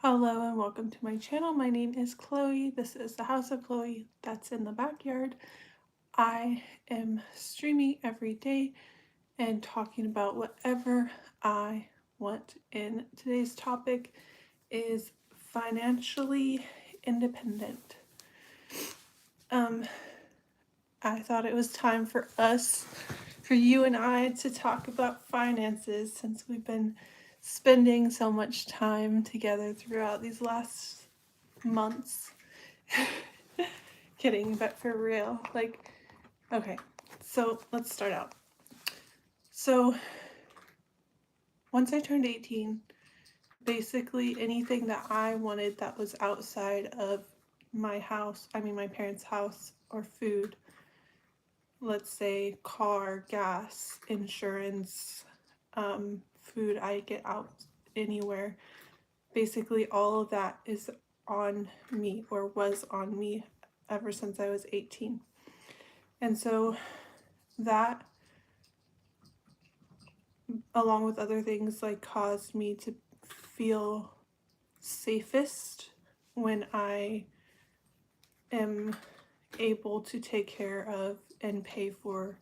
Hello and welcome to my channel. My name is Chloe. This is the House of Chloe that's in the backyard. I am streaming every day and talking about whatever I want. And today's topic is financially independent. I thought it was time for you and I to talk about finances since we've been spending so much time together throughout these last months. Kidding, but for real. Okay, so let's start out. So, once I turned 18, basically anything that I wanted that was outside of my house, my parents' house, or food, let's say car, gas, insurance, food I get out anywhere, basically all of that is on me or was on me ever since I was 18. And so that, along with other things, caused me to feel safest when I am able to take care of and pay for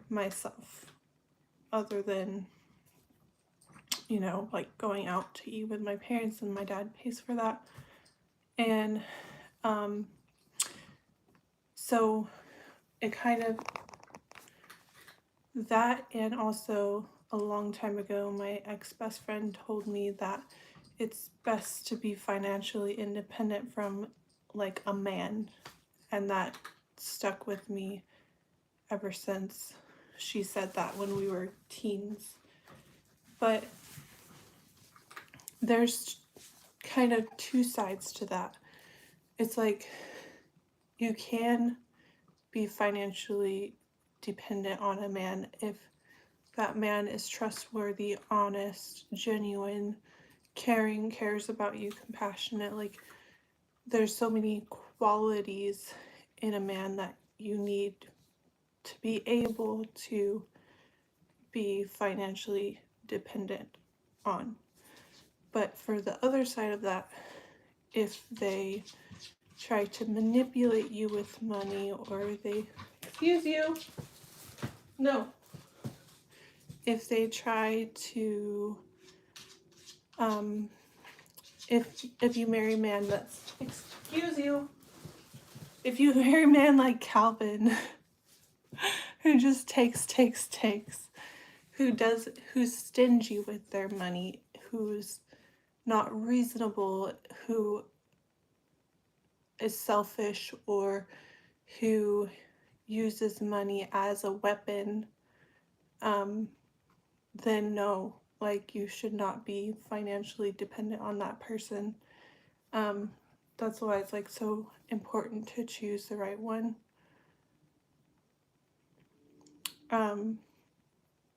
myself, other than, going out to eat with my parents and my dad pays for that. And so it kind of, that, and also a long time ago, my ex-best friend told me that it's best to be financially independent from a man, and that stuck with me ever since she said that when we were teens. But there's kind of two sides to that. It's like you can be financially dependent on a man if that man is trustworthy, honest, genuine, caring, cares about you, compassionate. There's so many qualities in a man that you need to be able to be financially dependent on. But for the other side of that, if they try to manipulate you with money, or they, excuse you, no, if they try to, if you marry a man that's, excuse you, if you marry a man like Calvin, who just takes, who's stingy with their money, who's not reasonable, who is selfish, or who uses money as a weapon, then no, you should not be financially dependent on that person. That's why it's so important to choose the right one.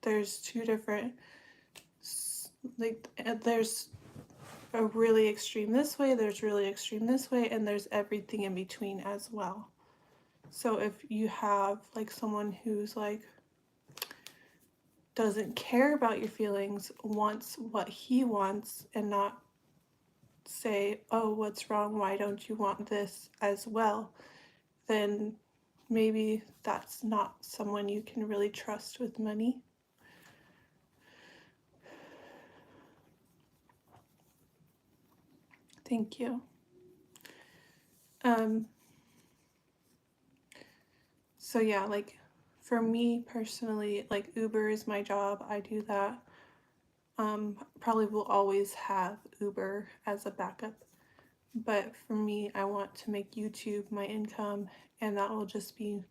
There's two different, there's a really extreme this way, there's really extreme this way, and there's everything in between as well. So if you have someone who's doesn't care about your feelings, wants what he wants, and not say, oh, what's wrong, why don't you want this as well, then maybe that's not someone you can really trust with money. Thank you. So yeah, for me personally, Uber is my job. I do that. Probably will always have Uber as a backup. But for me, I want to make YouTube my income, and that will just be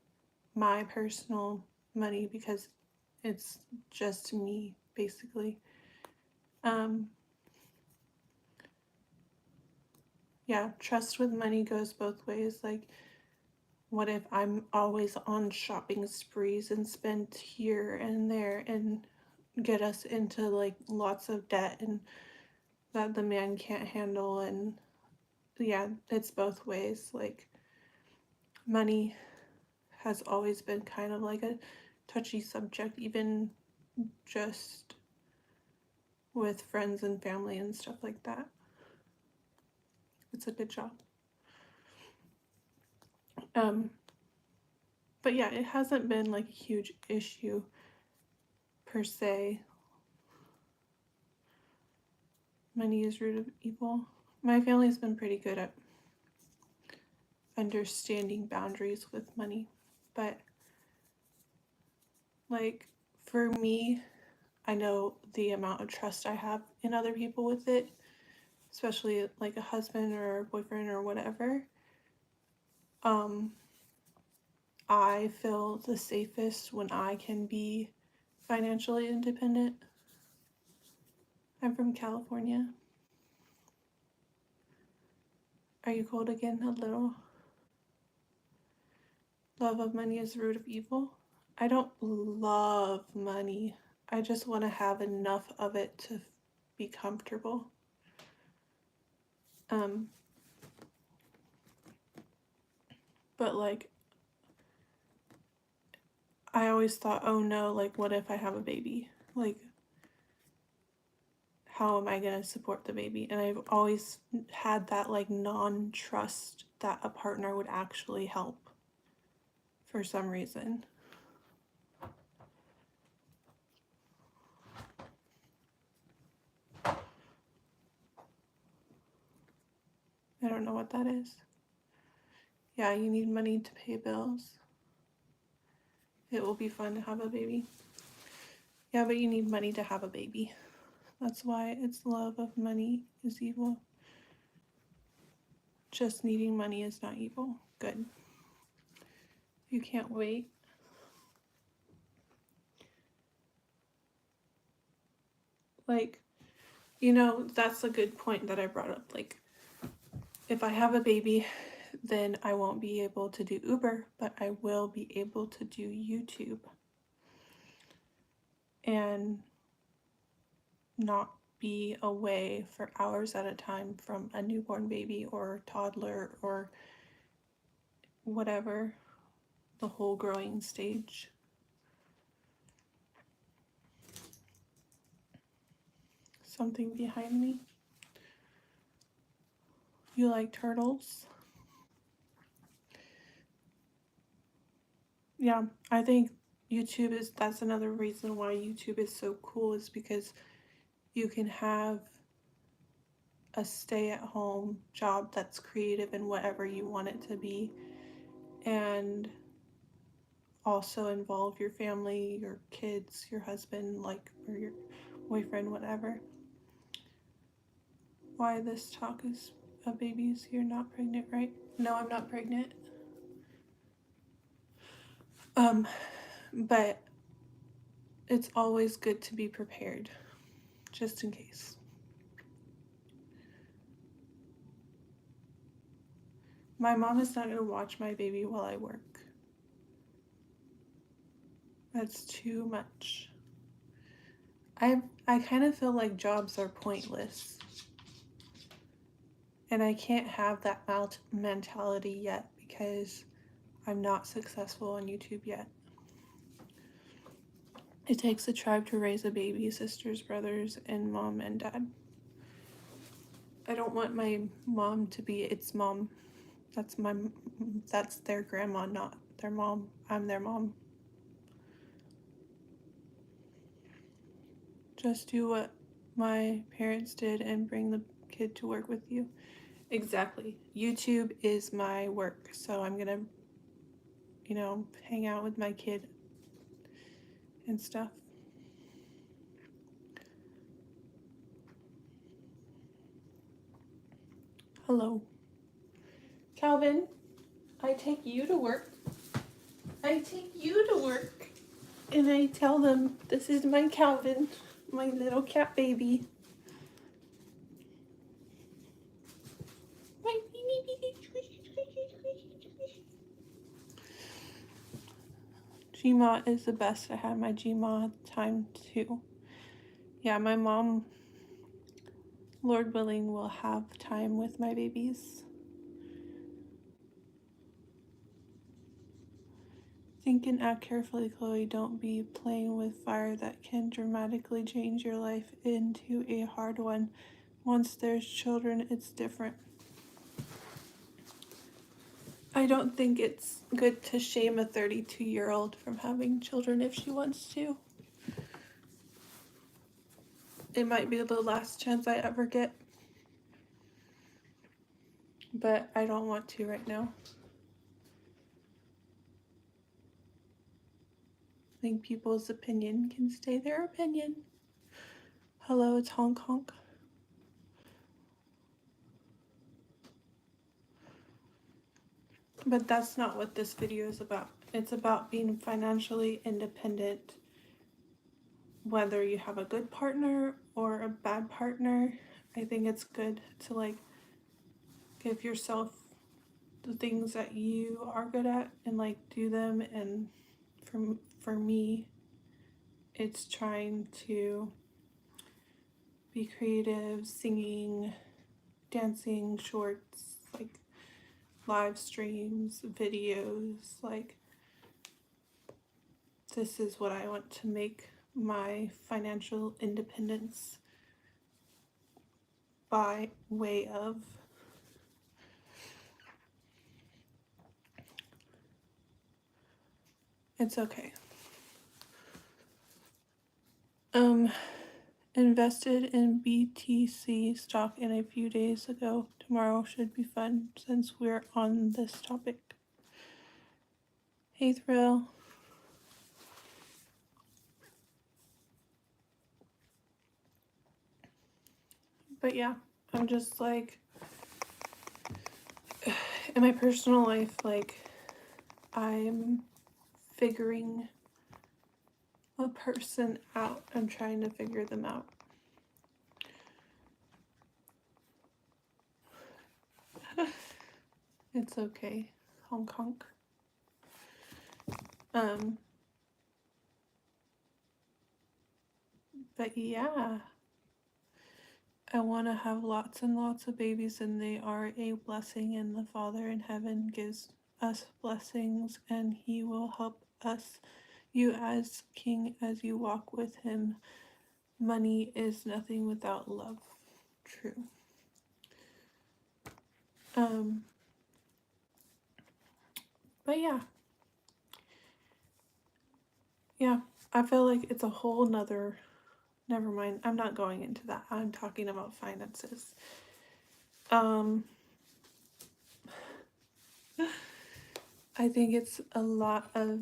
my personal money because it's just me, basically. Yeah, trust with money goes both ways. What if I'm always on shopping sprees and spend here and there and get us into lots of debt and that the man can't handle? And yeah, it's both ways. Money has always been kind of a touchy subject, even just with friends and family and stuff like that. It's a good job. But yeah, it hasn't been like a huge issue per se. Money is root of evil. My family's been pretty good at understanding boundaries with money, but like for me, I know the amount of trust I have in other people with it, especially like a husband or a boyfriend or whatever. I feel the safest when I can be financially independent. I'm from California. Are you cold again? A little. Love of money is the root of evil. I don't love money. I just want to have enough of it to be comfortable. But like, I always thought, oh no, like, what if I have a baby? Like, how am I going to support the baby? And I've always had that like non-trust that a partner would actually help for some reason. I don't know what that is. Yeah, you need money to pay bills. It will be fun to have a baby. Yeah, but you need money to have a baby. That's why it's love of money is evil. Just needing money is not evil. Good. You can't wait. Like, you know, that's a good point that I brought up. Like, if I have a baby, then I won't be able to do Uber, but I will be able to do YouTube and not be away for hours at a time from a newborn baby or toddler or whatever, the whole growing stage. Something behind me. You like turtles? Yeah, I think that's another reason why YouTube is so cool, is because you can have a stay-at-home job that's creative in whatever you want it to be, and also involve your family, your kids, your husband, like, or your boyfriend, whatever. Why this talk is of babies? You're not pregnant, right? No, I'm not pregnant. But it's always good to be prepared, just in case. My mom is not going to watch my baby while I work. That's too much. I kind of feel like jobs are pointless. And I can't have that mentality yet because I'm not successful on YouTube yet. It takes a tribe to raise a baby, sisters, brothers, and mom and dad. I don't want my mom to be its mom. That's their grandma, not their mom. I'm their mom. Just do what my parents did and bring the kid to work with you. Exactly. YouTube is my work, so I'm gonna, hang out with my kid and stuff. Hello. Calvin, I take you to work. I take you to work. And I tell them, this is my Calvin, my little cat baby. Gmaw is the best. I had my Gmaw time too. Yeah, my mom, Lord willing, will have time with my babies. Think and act carefully, Chloe. Don't be playing with fire that can dramatically change your life into a hard one. Once there's children, it's different. I don't think it's good to shame a 32-year-old from having children if she wants to. It might be the last chance I ever get, but I don't want to right now. I think people's opinion can stay their opinion. Hello, it's Hong Kong. But that's not what this video is about. It's about being financially independent, whether you have a good partner or a bad partner. I think it's good to like give yourself the things that you are good at and like do them. And for me, it's trying to be creative, singing, dancing, shorts, like live streams, videos. Like, this is what I want to make my financial independence by way of. It's okay. Invested in BTC stock in a few days ago. Tomorrow should be fun since we're on this topic. Hey, Thrill. But yeah, I'm just like, in my personal life, like, I'm figuring a person out. I'm trying to figure them out. It's okay, Hong Kong. But yeah, I want to have lots and lots of babies, and they are a blessing, and the Father in heaven gives us blessings, and he will help us, you as king, as you walk with him. Money is nothing without love. True. But yeah, I feel like it's a whole nother, never mind, I'm not going into that. I'm talking about finances. I think it's a lot of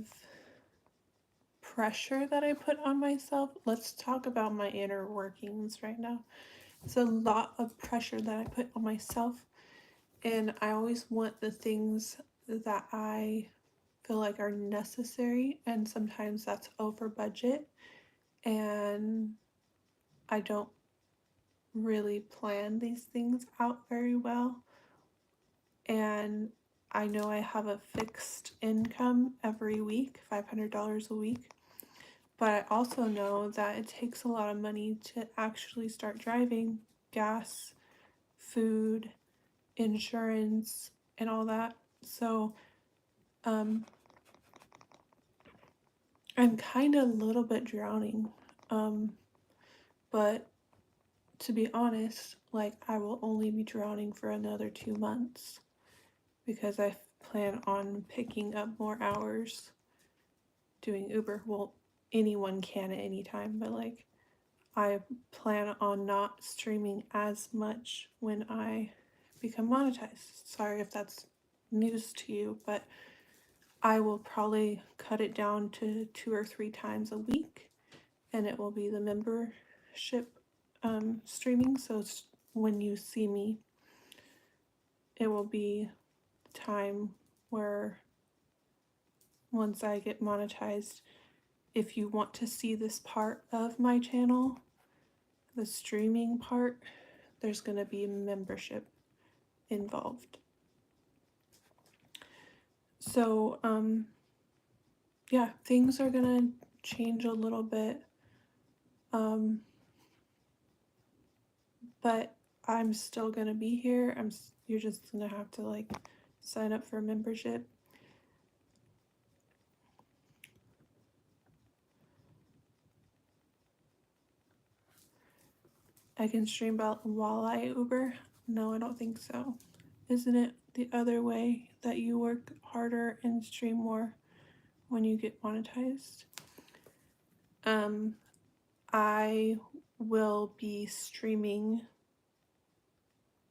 pressure that I put on myself. Let's talk about my inner workings right now. It's a lot of pressure that I put on myself, and I always want the things that I feel like are necessary, and sometimes that's over budget, and I don't really plan these things out very well. And I know I have a fixed income every week, $500 a week, but I also know that it takes a lot of money to actually start driving, gas, food, insurance, and all that. So I'm kind of a little bit drowning. But to be honest, like, I will only be drowning for another 2 months because I plan on picking up more hours doing Uber. Well, anyone can at any time, but like, I plan on not streaming as much when I become monetized. Sorry if that's news to you, but I will probably cut it down to 2 or 3 times a week, and it will be the membership streaming. So when you see me, it will be time where once I get monetized, if you want to see this part of my channel, the streaming part, there's going to be membership involved. So yeah, things are going to change a little bit, but I'm still going to be here. You're just going to have to like sign up for a membership. I can stream while I Uber. No, I don't think so. Isn't it the other way that you work harder and stream more when you get monetized? I will be streaming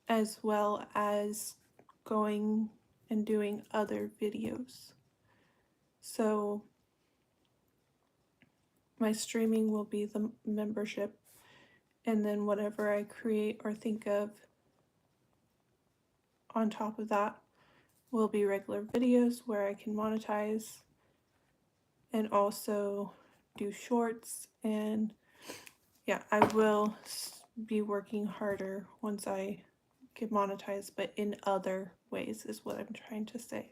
as well as going and doing other videos. So my streaming will be the membership, and then whatever I create or think of on top of that will be regular videos where I can monetize and also do shorts. And yeah, I will be working harder once I get monetized, but in other ways is what I'm trying to say.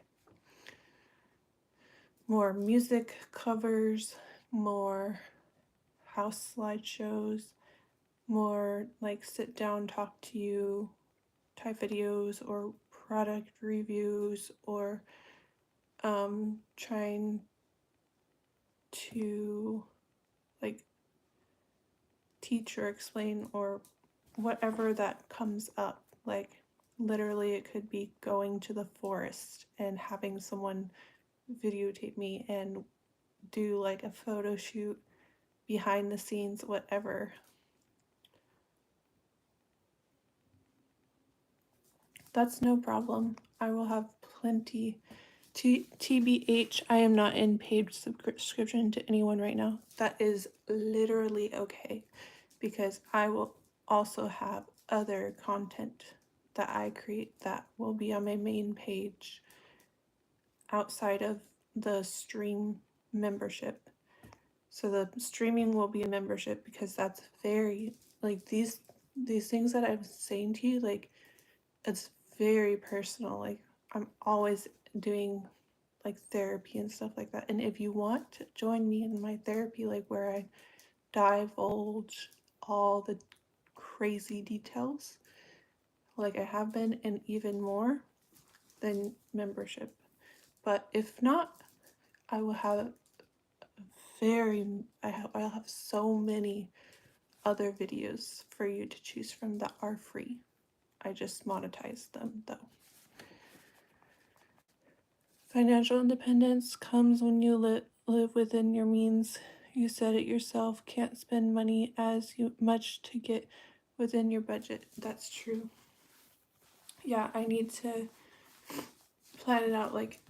More music covers, more house slideshows, more like sit down, talk to you type videos, or product reviews, or trying to like teach or explain or whatever that comes up. Like literally it could be going to the forest and having someone videotape me and do like a photo shoot behind the scenes, whatever. That's no problem. I will have plenty. TBH, I am not in paid subscription to anyone right now. That is literally okay, because I will also have other content that I create that will be on my main page outside of the stream membership. So the streaming will be a membership because that's very like these things that I'm saying to you, like it's very personal. Like I'm always doing like therapy and stuff like that. And if you want to join me in my therapy, like where I divulge all the crazy details, like I have been, and even more, then membership. But if not, I will have I'll have so many other videos for you to choose from that are free. I just monetize them though. Financial independence comes when you live within your means. You said it yourself, can't spend money as much to get within your budget. That's true. Yeah, I need to plan it out. Like,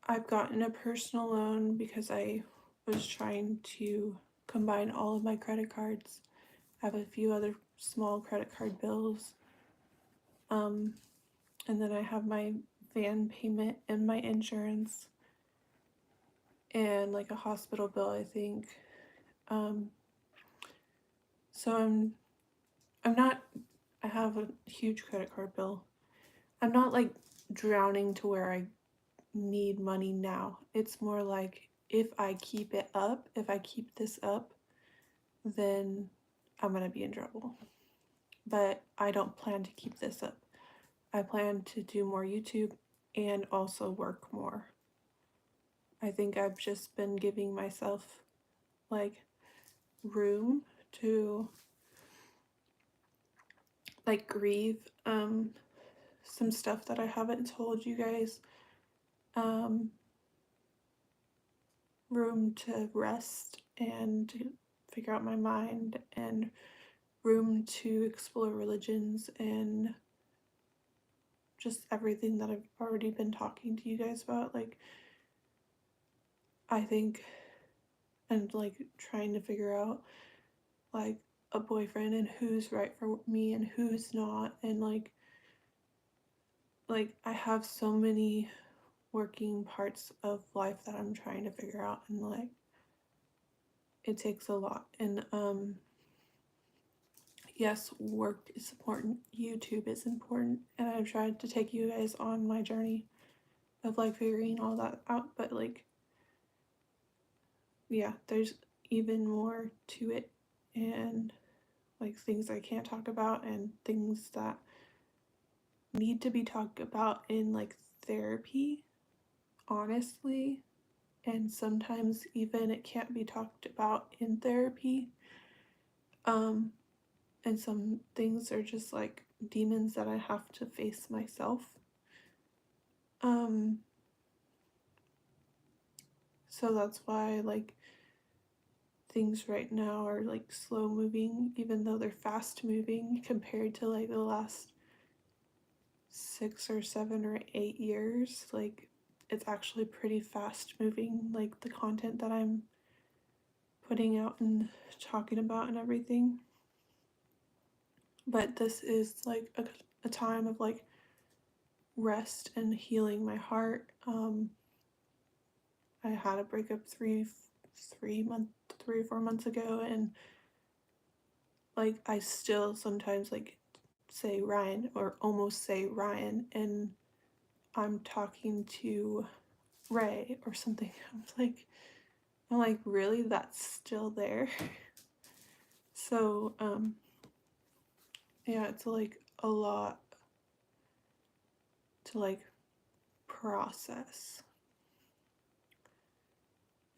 I've gotten a personal loan because I was trying to combine all of my credit cards. I have a few other small credit card bills. And then I have my van payment and my insurance and like a hospital bill, I think. So I'm not, I have a huge credit card bill. I'm not like drowning to where I need money now. It's more like if I keep this up, then I'm gonna be in trouble. But I don't plan to keep this up. I plan to do more YouTube and also work more. I think I've just been giving myself like room to like grieve some stuff that I haven't told you guys. Room to rest and to figure out my mind, and room to explore religions and just everything that I've already been talking to you guys about. Like, I think, and like trying to figure out like a boyfriend and who's right for me and who's not, and like I have so many working parts of life that I'm trying to figure out, and like it takes a lot. And yes, work is important, YouTube is important, and I've tried to take you guys on my journey of like figuring all that out, but like yeah, there's even more to it, and like things I can't talk about and things that need to be talked about in like therapy, honestly. And sometimes even it can't be talked about in therapy. and some things are just like demons that I have to face myself. So that's why like things right now are like slow moving, even though they're fast moving compared to like the last 6 or 7 or 8 years. Like it's actually pretty fast moving, like the content that I'm putting out and talking about and everything. But this is like a time of like rest and healing my heart. I had a breakup 3 or 4 months ago, and like I still sometimes like say Ryan or almost say Ryan, and I'm talking to Ray or something. I'm like, really? That's still there? So, yeah, it's like a lot to like process.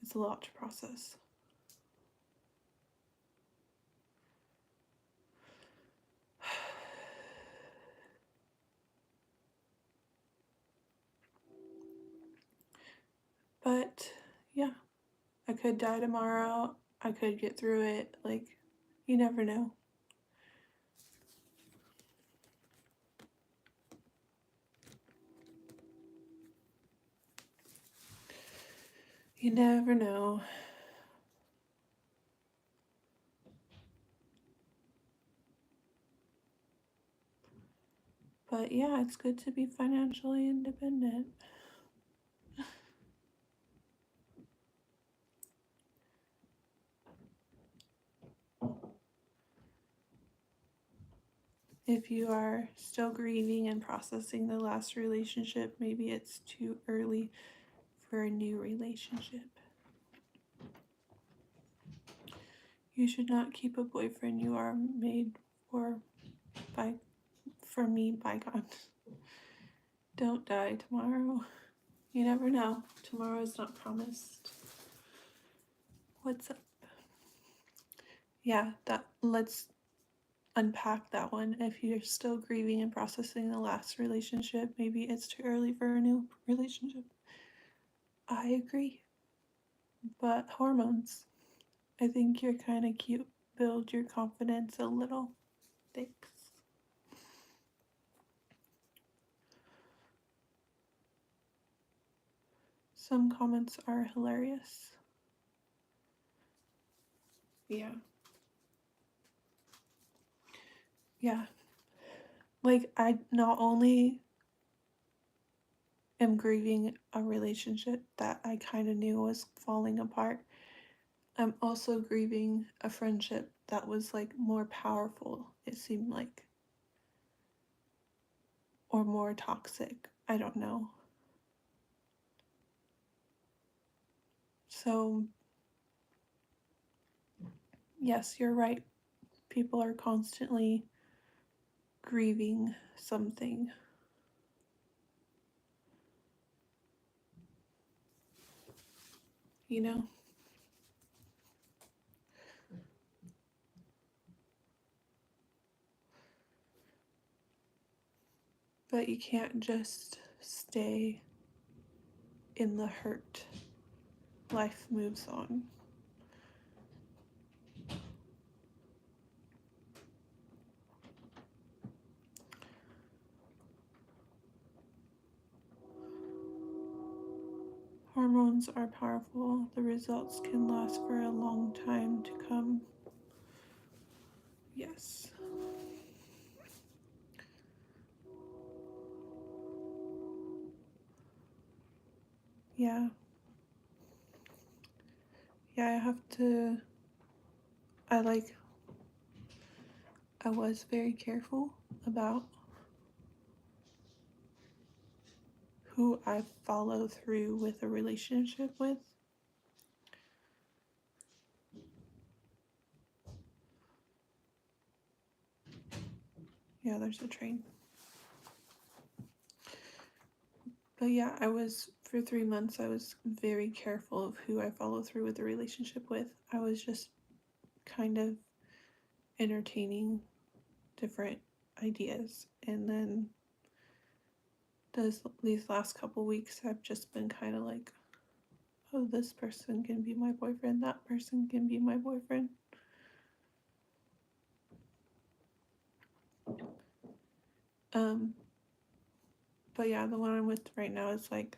It's a lot to process. But yeah, I could die tomorrow. I could get through it. Like, you never know. You never know. But yeah, it's good to be financially independent. If you are still grieving and processing the last relationship, maybe it's too early for a new relationship. You should not keep a boyfriend you are made for me, bygone. Don't die tomorrow. You never know. Tomorrow is not promised. What's up? Yeah, let's unpack that one. If you're still grieving and processing the last relationship, maybe it's too early for a new relationship. I agree. But hormones. I think you're kind of cute. Build your confidence a little. Thanks. Some comments are hilarious. Yeah. Yeah. Like, I not only am grieving a relationship that I kind of knew was falling apart, I'm also grieving a friendship that was like more powerful, it seemed like, or more toxic. I don't know. So, yes, you're right. People are constantly grieving something. You know? But you can't just stay in the hurt. Life moves on. Hormones are powerful. The results can last for a long time to come. Yes. Yeah. Yeah, I was very careful about who I follow through with a relationship with. Yeah, there's a train. But yeah, for 3 months, I was very careful of who I follow through with a relationship with. I was just kind of entertaining different ideas. And then these last couple weeks, I've just been kind of like, oh, this person can be my boyfriend, that person can be my boyfriend. But yeah, the one I'm with right now is like,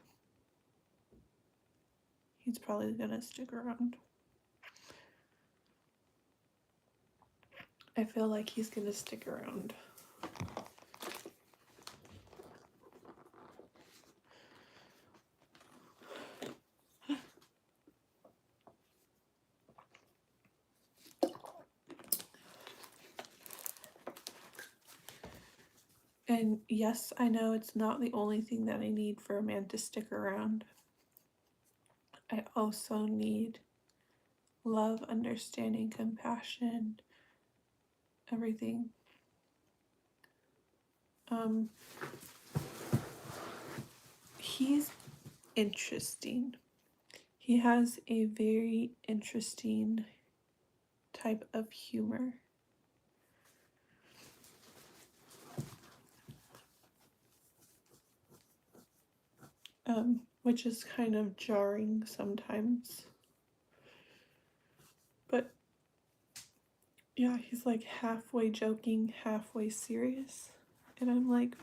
he's probably gonna stick around. I feel like he's gonna stick around. And yes, I know it's not the only thing that I need for a man to stick around. I also need love, understanding, compassion, everything. He's interesting. He has a very interesting type of humor. Which is kind of jarring sometimes. But yeah, he's like halfway joking, halfway serious. And I'm like,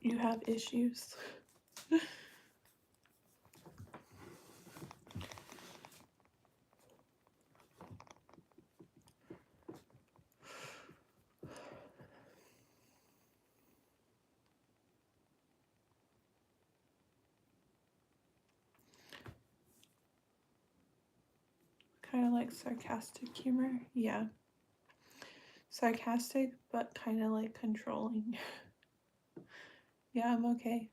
you have issues. Kind of like sarcastic humor. Yeah. Sarcastic, but kind of like controlling. Yeah, I'm okay.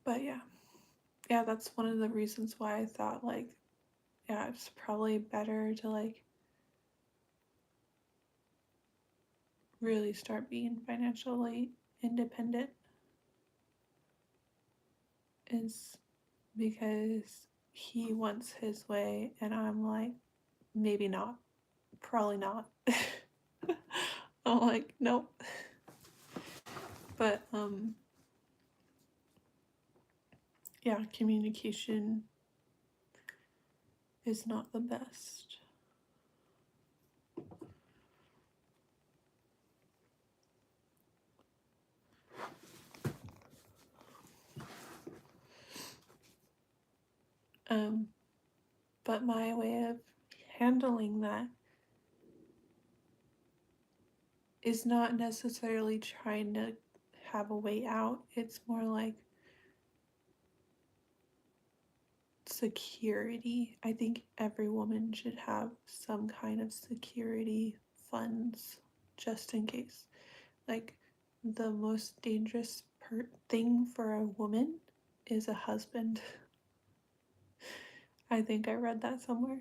But yeah. Yeah, that's one of the reasons why I thought, like, yeah, it's probably better to, like, really start being financially independent. Is because he wants his way, and I'm like, maybe not. Probably not. I'm like, nope. But, yeah, communication is not the best. But my way of handling that is not necessarily trying to have a way out. It's more like security. I think every woman should have some kind of security funds just in case. Like, the most dangerous thing for a woman is a husband. I think I read that somewhere.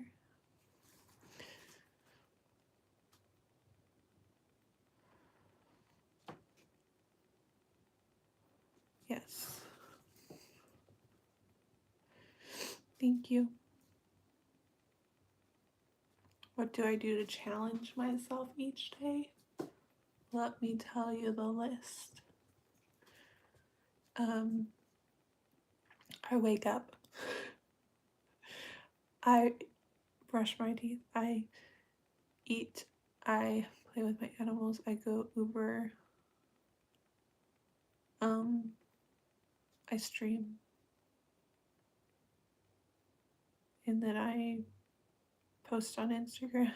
Yes. Thank you. What do I do to challenge myself each day? Let me tell you the list. I wake up. I brush my teeth. I eat. I play with my animals. I go Uber. I stream. And then I post on Instagram.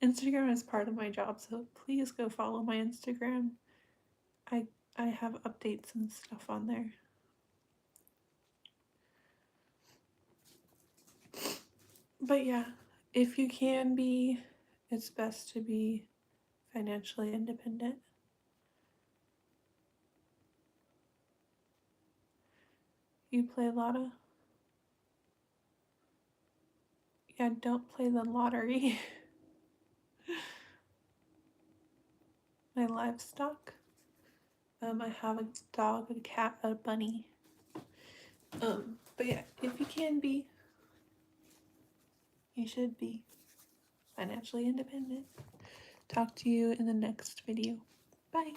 Instagram is part of my job, so please go follow my Instagram. I have updates and stuff on there. But yeah, if you can be, it's best to be financially independent. You play Lotto? Yeah, don't play the lottery. My livestock. I have a dog, a cat, a bunny. But yeah, if you can be, you should be. financially independent. Talk to you in the next video. Bye.